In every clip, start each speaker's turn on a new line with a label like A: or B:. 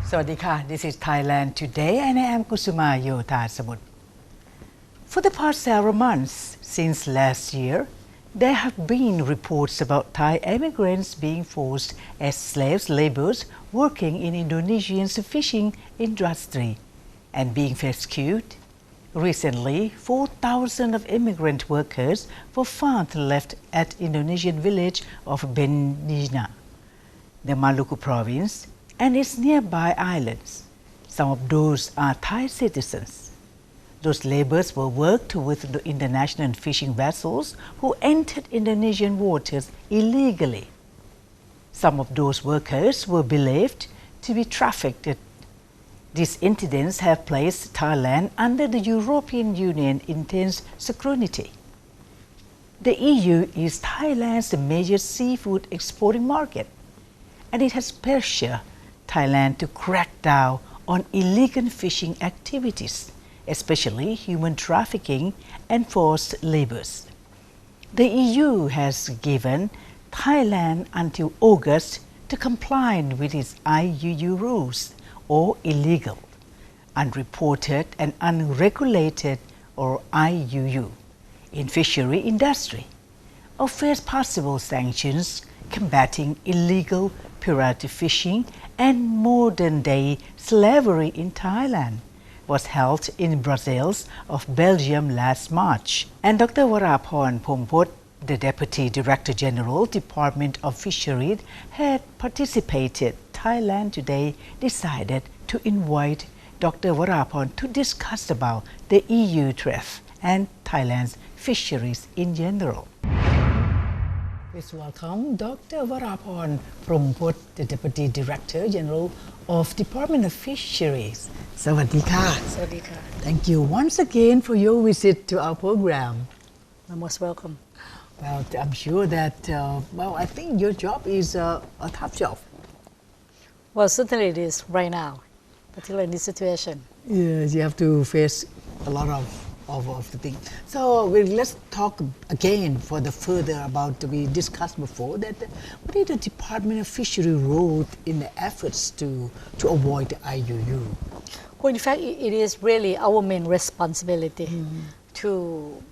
A: Sawadika, this is Thailand today and I am Kusuma Yotasamut. For the past several months since last year, there have been reports about Thai immigrants being forced as slave laborers working in Indonesia's fishing industry and being rescued. Recently, 4,000 of immigrant workers were found left at Indonesian village of Bendina, the Maluku province, and its nearby islands. Some of those are Thai citizens. Those laborers were worked with the international fishing vessels who entered Indonesian waters illegally. Some of those workers were believed to be trafficked. These incidents have placed Thailand under the European Union intense scrutiny. The EU is Thailand's major seafood exporting market, and it has pressured Thailand to crack down on illegal fishing activities, especially human trafficking and forced labours. The EU has given Thailand until August to comply with its IUU rules or illegal, unreported and unregulated or IUU in fishery industry, or face possible sanctions combating illegal pirate fishing and modern-day slavery in Thailand was held in Brussels of Belgium last March. And Dr. Waraporn Pongpot, the Deputy Director General, Department of Fisheries, had participated. Thailand today decided to invite Dr. Waraporn to discuss about the EU threat and Thailand's fisheries in general. Please welcome Dr. Waraporn Pongpot, the Deputy Director General of Department of Fisheries. Sawadika.
B: Sawadika.
A: Thank you once again for your visit to our program.
B: You're most welcome.
A: Well, I'm sure that, I think your job is a tough job.
B: Well, certainly it is right now, particularly in this situation.
A: Yes, you have to face a lot of the things. So let's talk again for the further about we discussed before that what is the Department of Fishery role in the efforts to avoid the IUU?
B: Well, in fact, it is really our main responsibility to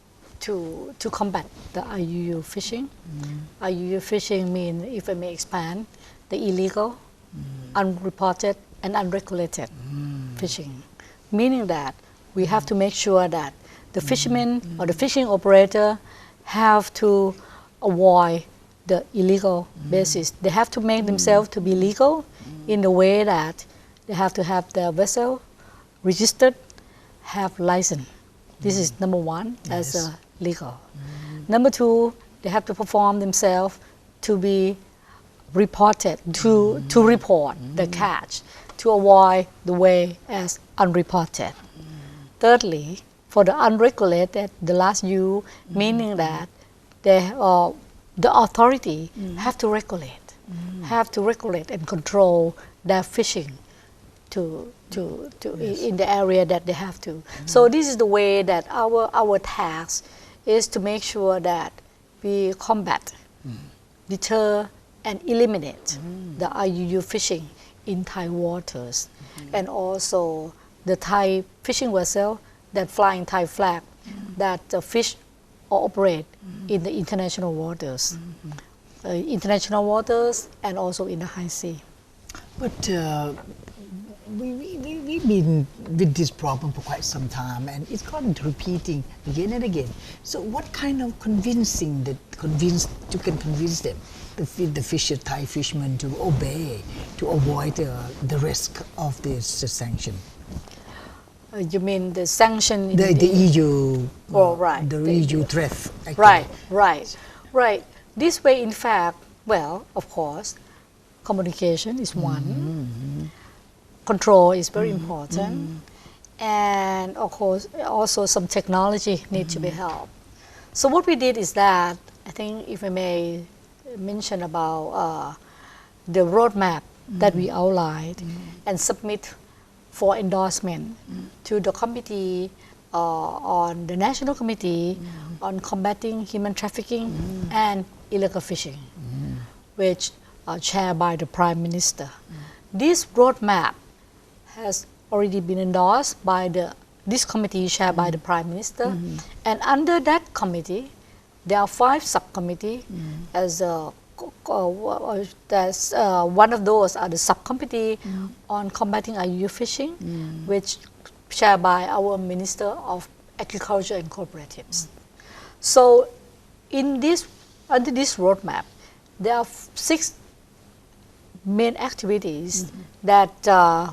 B: combat the IUU fishing. IUU fishing means, if I may expand, the illegal, unreported and unregulated fishing, meaning that we have to make sure that the fishermen or the fishing operator have to avoid the illegal basis. They have to make themselves to be legal in the way that they have to have their vessel registered, have license. This is number one, as a legal. Number two, they have to perform themselves to be reported, to report the catch, to avoid the way as unreported. Thirdly, for the unregulated, the last U, meaning that the authority have to regulate and control their fishing in the area that they have to. So this is the way that our task is to make sure that we combat, deter, and eliminate the IUU fishing in Thai waters, and also the Thai fishing vessel that fly in Thai flag, that fish or operate in the international waters, and also in the high sea.
A: But we've been with this problem for quite some time, and it's gotten repeating again and again. So what kind of you can convince them, the Thai fishermen, to obey, to avoid the risk of this sanction?
B: You mean the sanction in
A: the EU?
B: Right.
A: The EU threat.
B: Right. This way, in fact, well, of course, communication is one. Control is very important. And of course, also some technology needs to be helped. So what we did is that, I think if I may mention about the roadmap that we outlined and submit for endorsement to the committee on the National Committee on Combating Human Trafficking and Illegal Fishing, which chaired by the Prime Minister. This roadmap has already been endorsed by this committee chaired by the Prime Minister, and under that committee, there are 5 subcommittees. As one of those are the subcommittee on combating IUU fishing, which chaired by our Minister of Agriculture and Cooperatives. So, under this roadmap, there are 6 main activities that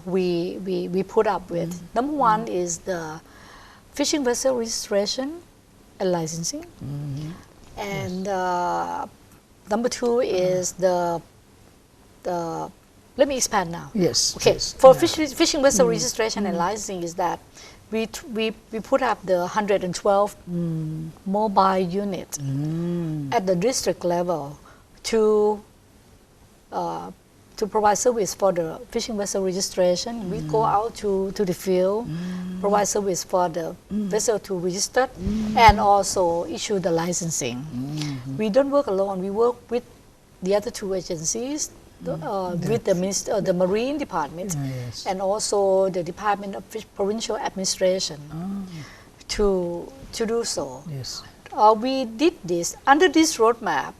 B: we put up with. Number 1 is the fishing vessel registration and licensing, and number 2 is the let me expand now.
A: Yes.
B: Okay.
A: Yes.
B: For fishing vessel registration and licensing is that we put up the 112 mobile units at the district level to provide service for the fishing vessel registration. We go out to the field, provide service for the vessel to register, and also issue the licensing. We don't work alone. We work with the other 2 agencies, with the Marine Department and also the Department of Provincial Administration to do so.
A: Yes.
B: We did this under this roadmap.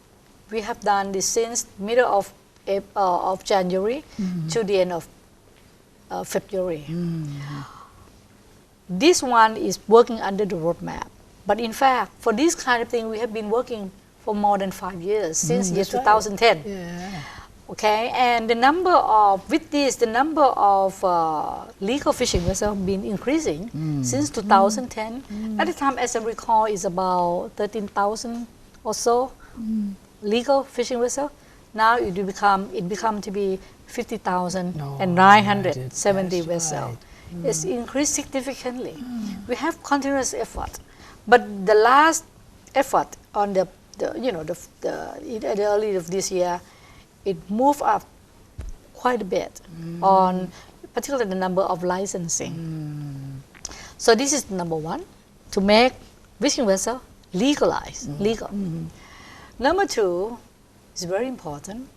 B: We have done this since middle of January to the end of February. This one is working under the roadmap, but in fact, for this kind of thing, we have been working for more than 5 years since year 2010.
A: Yeah.
B: Okay, and the number of legal fishing vessels have been increasing since 2010. At the time, as I recall, is about 13,000 or so legal fishing vessels. Now it become to be 50,970 vessels.
A: Right.
B: It's increased significantly. We have continuous effort, but the last effort on the early of this year, it moved up quite a bit on particularly the number of licensing. So this is number 1, to make fishing vessel legal. Number 2 is very important,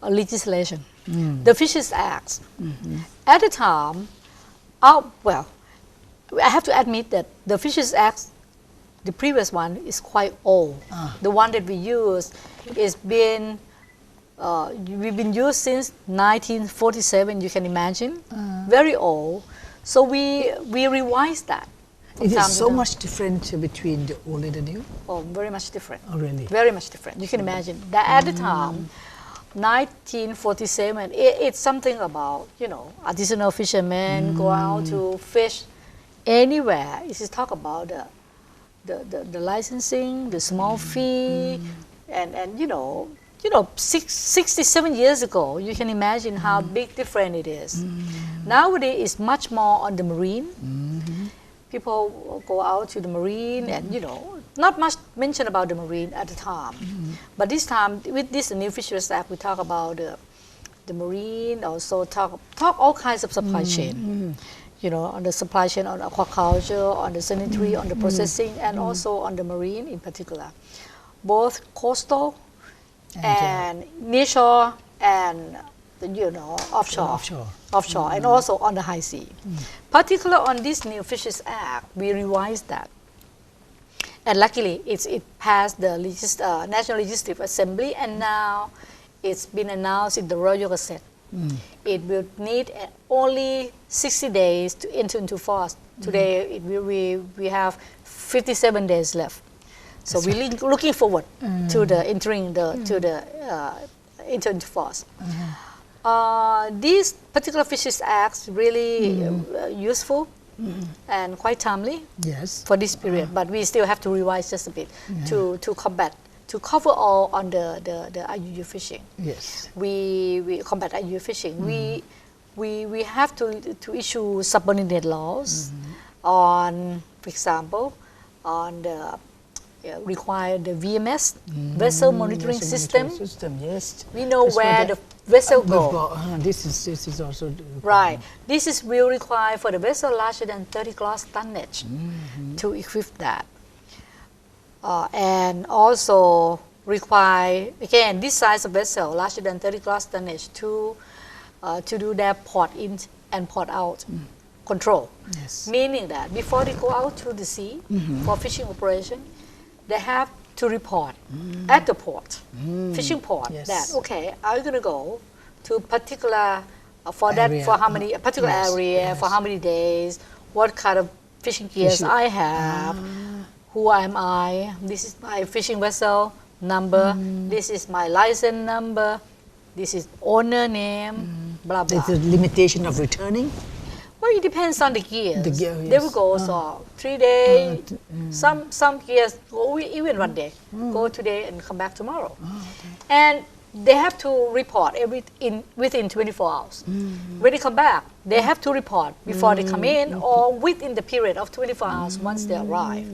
B: legislation. The Fisheries Act. At the time, I have to admit that the Fisheries Act, the previous one, is quite old. The one that we use is been we've been used since 1947. You can imagine, very old. So we revised that.
A: It is so much different between the old and the new?
B: Oh, very much different.
A: Oh, really?
B: Very much different. You can imagine that at the time, 1947, it's something about, artisanal fishermen go out to fish anywhere. It is talk about the licensing, the small fee, and 67 years ago, you can imagine how big different it is. Nowadays, it's much more on the marine. People go out to the marine and, not much mention about the marine at the time. But this time, with this new Fisheries Act, we talk about the marine, also talk all kinds of supply chain. On the supply chain, on aquaculture, on the sanitary, on the processing, and also on the marine in particular. Both coastal and nearshore and offshore, and also on the high sea. Particular on this new Fisheries Act, we revised that, and luckily it passed the National Legislative Assembly, and now it's been announced in the Royal Gazette. It will need only 60 days to enter into force. Today we have 57 days left. So we're looking forward to the enter into force. These particular Fisheries Acts really useful and quite timely for this period, but we still have to revise just a bit to cover all on the IUU fishing.
A: Yes.
B: We combat IUU fishing. We have to issue subordinate laws on, for example, on the require the VMS, vessel monitoring system.
A: Yes.
B: We know where the vessel go.
A: This is also
B: right. This will require for the vessel larger than 30 gross tonnage to equip that, and also require this size of vessel larger than 30 gross tonnage to do their port in and port out control.
A: Yes.
B: Meaning that before they go out to the sea for fishing operation, they have to report at the port, fishing port,
A: Yes.
B: that okay, I'm going to go to particular for that
A: Area.
B: for how many a particular
A: Yes,
B: area
A: yes.
B: for how many days, what kind of fishing gears
A: Fishing.
B: I have, who am I, this is my fishing vessel number, this is my license number, this is owner name, blah blah.
A: There's a limitation of returning.
B: Well, it depends on the gears.
A: The gear,
B: They will
A: yes.
B: go so 3 days. Some gears go even 1 day. Go today and come back tomorrow. And they have to report within 24 hours. When they come back, they have to report before they come in or within the period of 24 hours once they arrive.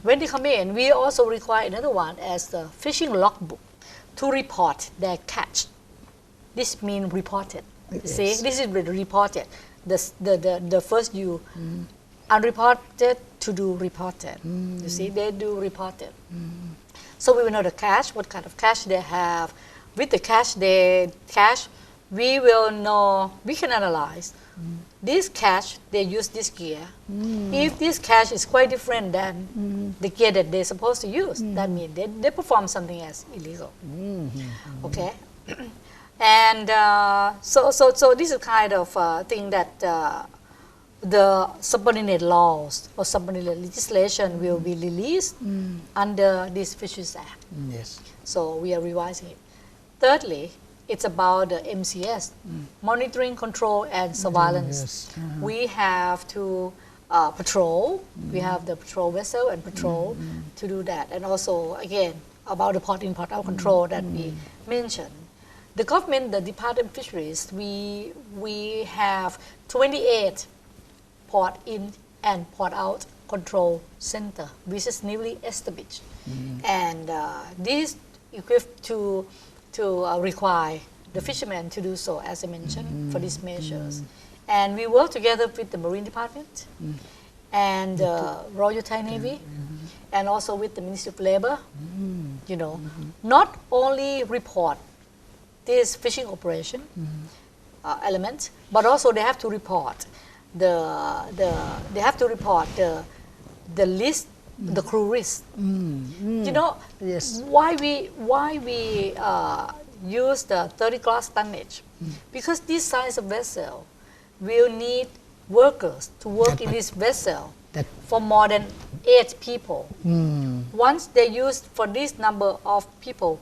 B: When they come in, we also require another one as the fishing logbook to report their catch. This means reported.
A: Yes.
B: See, this is reported. The first you unreported to do reported. You see, they do reported. So we will know the cash, what kind of cash they have. With the cash, we will know, we can analyze. This cash, they use this gear. If this cash is quite different than the gear that they're supposed to use, that means they perform something as illegal. Okay? And so this is kind of thing that the subordinate laws or subordinate legislation will be released under this Fisheries Act.
A: Yes.
B: So we are revising it. Thirdly, it's about the MCS, monitoring, control, and surveillance.
A: Yes.
B: We have to patrol. We have the patrol vessel and patrol to do that. And also, again, about the port in, port out control that we mentioned. The government, the Department of Fisheries, we have 28 port in and port out control center, which is newly established. And this equipped to require the fishermen to do so, as I mentioned, for these measures. And we work together with the Marine Department and Royal Thai Navy, and also with the Ministry of Labor. You know, not only report this fishing operation element, but also they have to report they have to report the list, the crew list. You know,
A: Yes.
B: why we use the 30 glass tonnage? Because this size of vessel will need workers to work in this vessel for more than 8 people. Once they use for this number of people,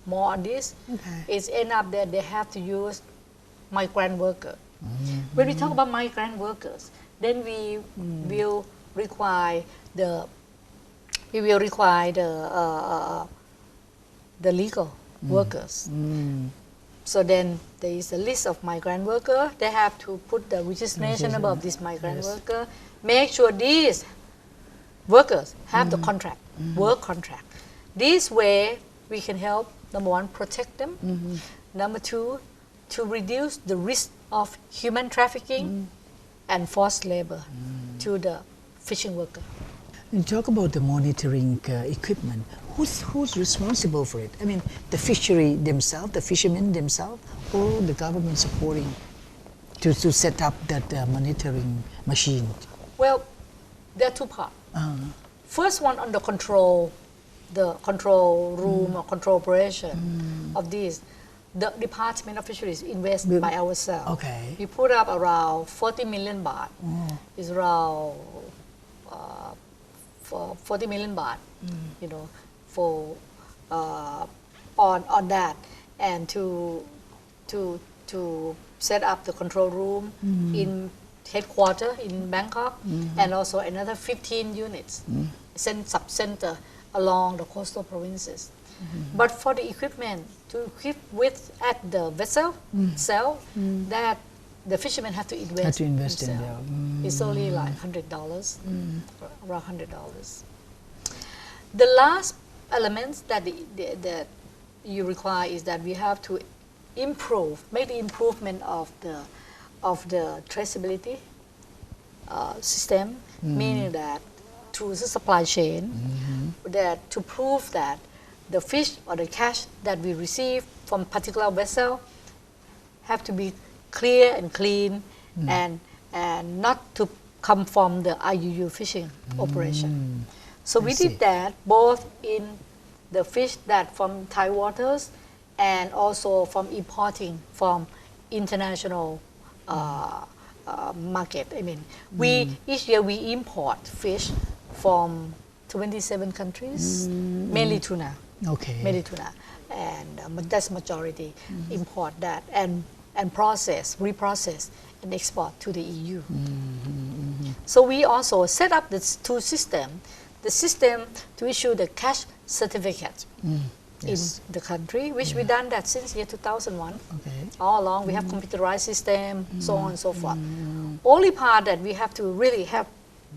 B: more on this, it's end up that they have to use migrant worker. When we talk about migrant workers, then we will require the legal workers. So then there is a list of migrant worker. They have to put the registration number of this migrant worker. Make sure these workers have the contract, work contract. This way we can help, number one, protect them. Number two, to reduce the risk of human trafficking and forced labor to the fishing worker.
A: And talk about the monitoring equipment. Who's responsible for it? I mean, the fishery themselves, the fishermen themselves, or the government supporting to set up that monitoring machine?
B: Well, there are two parts. First one on the control room or control operation of this. The Department of Fisheries invest by ourselves.
A: Okay.
B: We put up around 40 million baht. It's around for 40 million baht, you know, for on that, and to set up the control room in headquarters in Bangkok, and also another 15 units, sub-center along the coastal provinces. But for the equipment to equip with at the vessel itself, that the fishermen have to invest.
A: Have to invest in
B: themselves.
A: there.
B: It's only like $100, around $100. The last elements that that you require is that we have to make the improvement of the traceability system, meaning that through the supply chain, that to prove that the fish or the catch that we receive from particular vessel have to be clear and clean and not to come from the IUU fishing operation. So we did that both in the fish that from Thai waters and also from importing from international market. I mean, each year we import fish from 27 countries, mainly tuna.
A: Okay.
B: Mainly tuna, and that's majority import that and process, reprocess, and export to the EU. So we also set up this two system, the system to issue the cash certificate in the country, which we done that since year 2001.
A: Okay.
B: All along we have computerized system, so on and so forth. Only part that we have to really have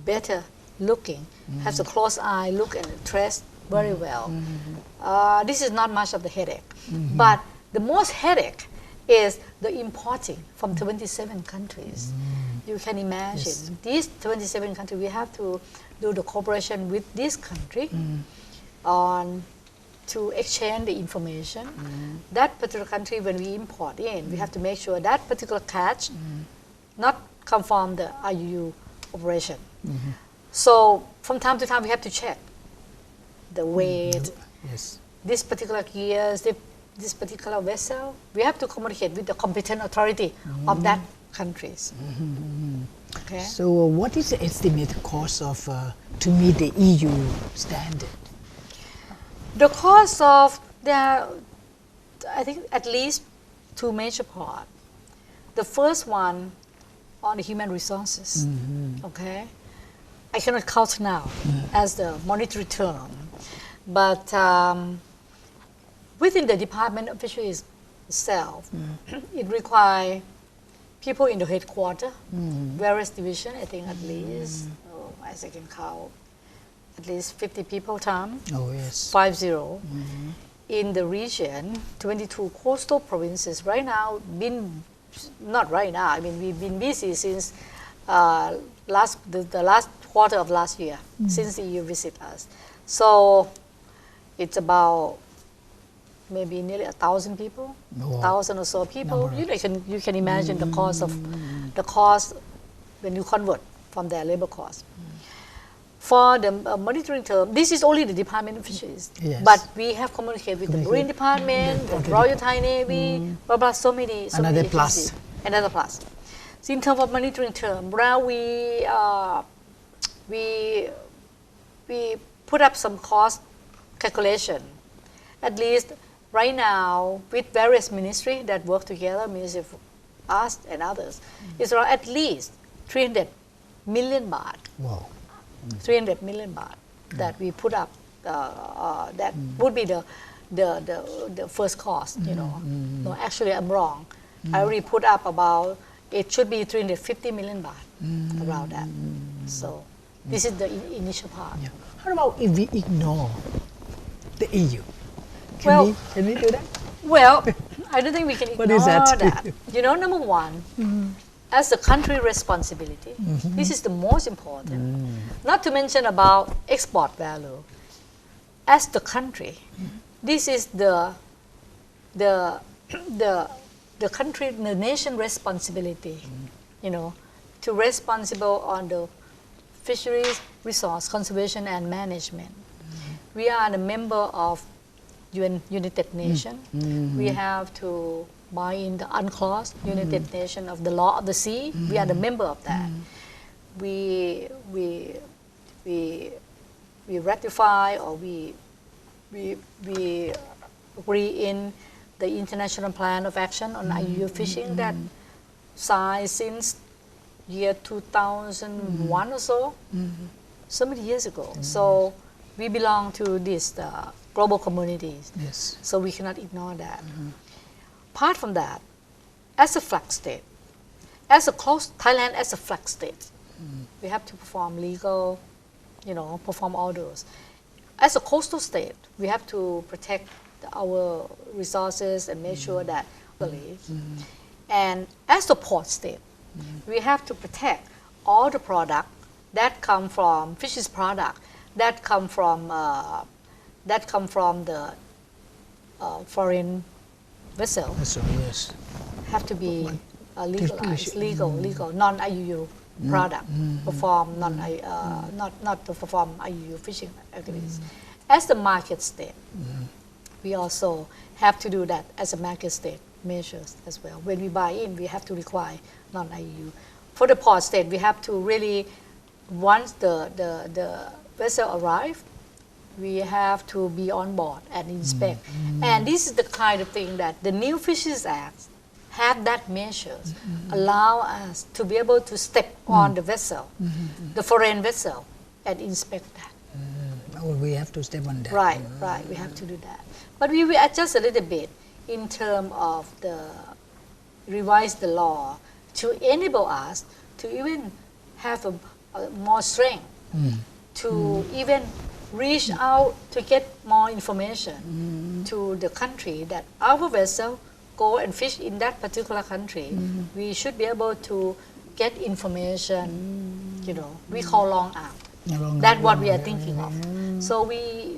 B: better looking, have a close eye, look and trace very well. This is not much of the headache, but the most headache is the importing from 27 countries. You can imagine these 27 countries, we have to do the cooperation with this country on to exchange the information. That particular country, when we import in, we have to make sure that particular catch not come from the IUU operation. So from time to time we have to check the weight, this particular gears, this particular vessel. We have to communicate with the competent authority of that countries. Okay.
A: So what is the estimated cost of to meet the EU standard?
B: The cost of I think at least two major parts. The first one on the human resources. Okay, I cannot count now as the monetary term, but within the Department of Fisheries itself, it requires people in the headquarters, various divisions, I think at least, as I can count, at least 50 people time.
A: Oh yes.
B: 50. In the region, 22 coastal provinces. Right now, not right now. I mean, we've been busy since the last quarter of last year, since the EU visit us. So it's about maybe nearly 1,000 people, 1,000 or so people. You can imagine the cost when you convert from their labor cost. For the monitoring term, this is only the Department of Fisheries, but we have communicated with the Marine Department, the Royal Thai Navy, blah blah. So many
A: plus.
B: Another plus. So in terms of monitoring term, now we put up some cost calculation. At least right now, with various ministries that work together, Ministry of us and others, it's around at least 300 million baht.
A: Wow.
B: 300 million baht that we put up. That would be the first cost. No, actually I'm wrong. I already put up about, it should be 350 million baht, around that. So this is the initial part.
A: How about if we ignore the EU? Can we do that?
B: Well, I don't think we can ignore
A: What is that?
B: Number one, as a country responsibility, this is the most important. Not to mention about export value. As the country, this is the country, the nation responsibility. To responsible on the fisheries, resource conservation and management. We are a member of United Nations. We have to buy in the UNCLOS, United Nations of the Law of the Sea. We are the member of that. We ratify or we agree in the International Plan of Action on IUU fishing that signed since year 2001 or so, so many years ago. So we belong to this global communities. So we cannot ignore that. Apart from that, as a flag state, Thailand as a flag state, we have to perform legal, perform all those. As a coastal state, we have to protect our resources and make sure that and as a port state, we have to protect all the product that come from fishes product that come from the foreign vessel.
A: Yes.
B: Have to be legalize, legal non-IUU product perform not to perform IUU fishing activities. As the market state, we also have to do that as a market state measures as well. When we buy in, we have to require non-IUU. For the port state, we have to really, once the vessel arrives, we have to be on board and inspect. And this is the kind of thing that the new Fisheries Act have that measures, allow us to be able to step on the vessel, the foreign vessel, and inspect that.
A: Oh, we have to step on that.
B: Right, we have to do that. But we will adjust a little bit in terms of the revise the law to enable us to even have a more strength to even reach out to get more information to the country that our vessel go and fish in that particular country. We should be able to get information, we call long out. That's what we are thinking of. So we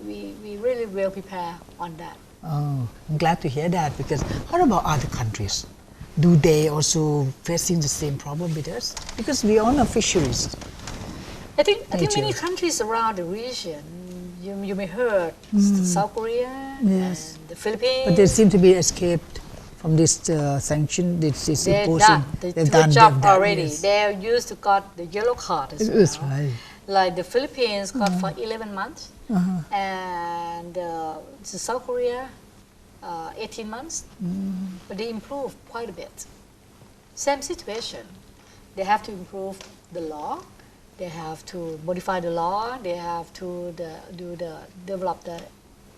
B: really will prepare on that.
A: Oh, I'm glad to hear that, because how about other countries? Do they also facing the same problem with us? Because we own a fisheries.
B: I think many countries around the region, you may heard South Korea and the Philippines.
A: But they seem to be escaped from this sanction. This is imposing.
B: They've done the job already. Yes. They used to got the yellow card as well.
A: That's right.
B: Like the Philippines got for 11 months, and South Korea 18 months. But they improved quite a bit. Same situation. They have to improve the law. They have to modify the law. They have to develop the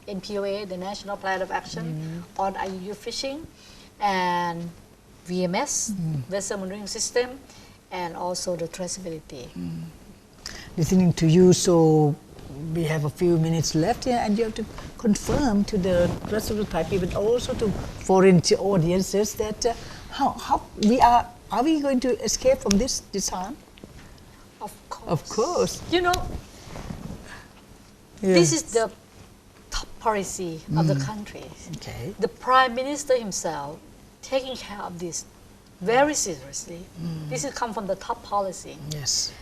B: NPOA, the National Plan of Action on IUU fishing, and VMS, Vessel Monitoring System, and also the traceability.
A: Listening to you, so we have a few minutes left here, and you have to confirm to the rest of the Thai people, but also to foreign audiences, that how are we going to escape from this harm?
B: Of course.
A: Of course.
B: This is the top policy of the country.
A: Okay.
B: The Prime Minister himself taking care of this very seriously. This has come from the top policy.
A: Yes.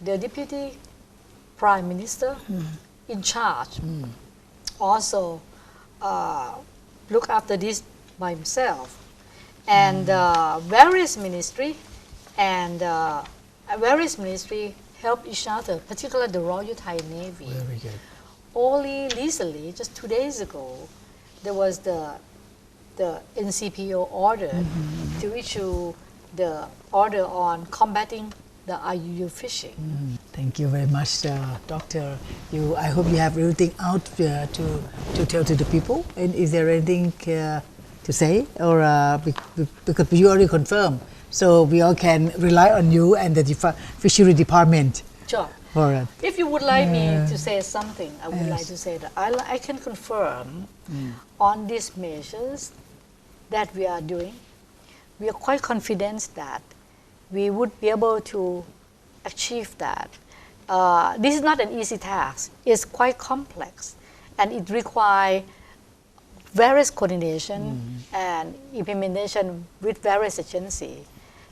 B: The Deputy Prime Minister in charge also look after this by himself. And various ministry help each other, particularly the Royal Thai Navy.
A: Very good.
B: Only recently, just 2 days ago, there was the NCPO order to issue the order on combating the IUU fishing.
A: Thank you very much, Doctor. I hope you have everything out to tell to the people. And is there anything to say, or because you already confirmed, so we all can rely on you and the fishery department?
B: Sure.
A: For it.
B: If you would like me to say something, I would like to say that I can confirm on these measures that we are doing. We are quite confident that we would be able to achieve that. This is not an easy task. It's quite complex, and it requires various coordination and implementation with various agencies.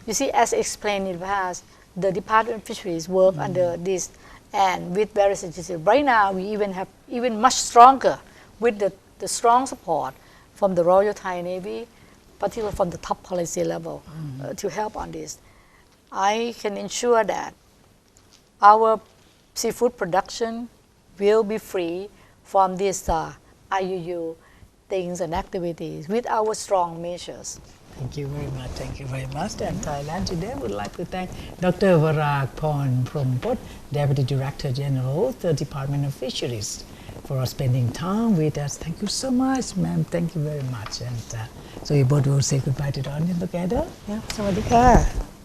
B: You see, as explained in the past, the Department of Fisheries work under this and with various agencies. Right now, we even have much stronger with the strong support from the Royal Thai Navy, particularly from the top policy level, to help on this. I can ensure that our seafood production will be free from these IUU things and activities with our strong measures.
A: Thank you very much. Thank you very much. And Thailand today would like to thank Dr. Varak Porn Prompot, Deputy Director General, the Department of Fisheries, for spending time with us. Thank you so much, ma'am. Thank you very much. And so you both will say goodbye to the audience together. Yeah.
B: สวัสดีค่ะ